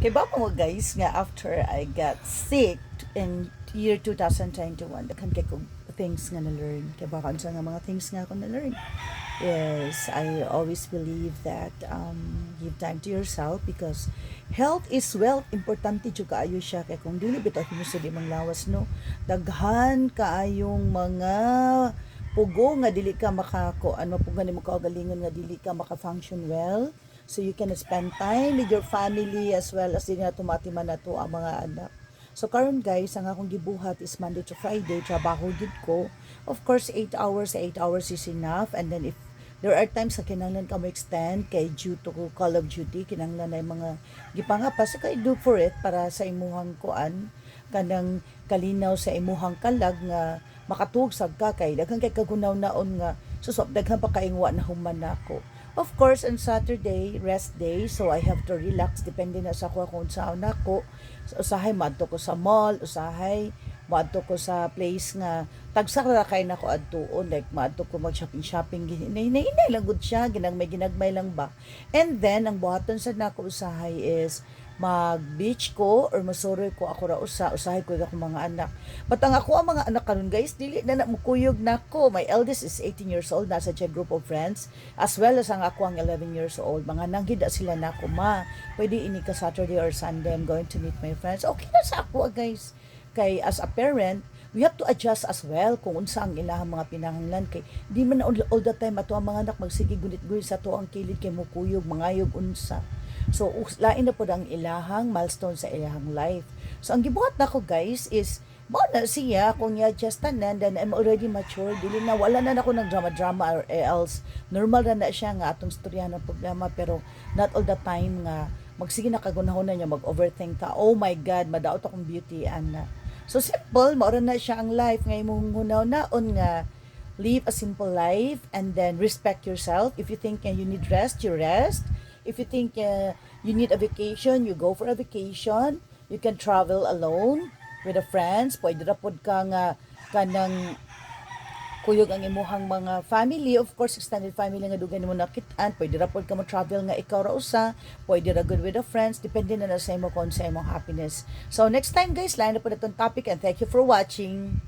Kay ba mo guys nga after I got sick in year 2021, daghan kay kog things nga na-learn. Kay ba kansa nga mga things nga ako na-learn. Yes, I always believe that give time to yourself because health is wealth. Importante jud kaayo siya kay kung dili bitaw hinuso di manglawas no. Daghan kaayong mga pugo nga dili ka makakuan mapugan nimo kaugalingon nga dili ka maka-function well. So you can spend time with your family as well as din na tumatiman na to ang mga anak. So karon guys, ang akong gibuhat is Monday to Friday, trabaho gid ko. Of course, 8 hours is enough. And then if there are times sa kinahanglan ka mo extend kay due to Call of Duty, kinahanglan na mga gipangapas, kay do for it para sa imuhang kuan, kanang kalinaw sa imuhang kalag nga makatugsag ka kay daghan kay kagunaw naon nga susop daghan pa kaingwa na human nako. Of course, on Saturday, rest day, so I have to relax. Depende na sa ako kung saan ako. Usahay, maadto ko sa mall. Usahay, maadto ko sa place nga tagsara kay nako adtuon. Like, maadto ko mag-shopping. Hinay-hinay lang gud siya. Ginagmay lang ba. And then, ang buhaton sa nako usahay is mag-beach ko or masuroy ko ako ra usahay ko ako mga anak. But ang ako ang mga anak karon guys, dili na mukuyog nako. My eldest is 18 years old, nasa siya group of friends, as well as ang ako ang 11 years old. Mga nanggida sila nako, ma, pwede ini ka Saturday or Sunday, I'm going to meet my friends. Okay na sa ako guys. Kay as a parent, we have to adjust as well kung unsa ang ilahang mga pinahanglan kay di man all the time ato ang mga anak magsige gunit-gunit sa to ang kilid kay mukuyog mangayog unsa. So, lain na po ang ilahang milestone sa ilahang life. So, ang gibuhat na ko guys is, mo na siya, kung i-adjust na, then I'm already mature. Dili na, wala na ako ng drama-drama or else. Normal na siya nga atong storya ng problema, pero not all the time nga, magsige na kagunahon na niya, mag-overthink ka. Oh my God, madaot akong beauty, ana. So, simple, maura na siya ang life. Ngayon mong hunaw-naon nga, live a simple life and then respect yourself. If you think you need rest, you rest. If you think you need a vacation, you go for a vacation. You can travel alone with a friends. Pwede ra pod ka nga kanang kuyog ang imuhang mga family. Of course, extended family nga dugay mo nakitaan. Pwede ra pod ka mo travel nga ikaw ra usa. Pwede ra good with a friends. Depende na sa imo kung sa imong happiness. So next time guys, lain na po na itong topic and thank you for watching.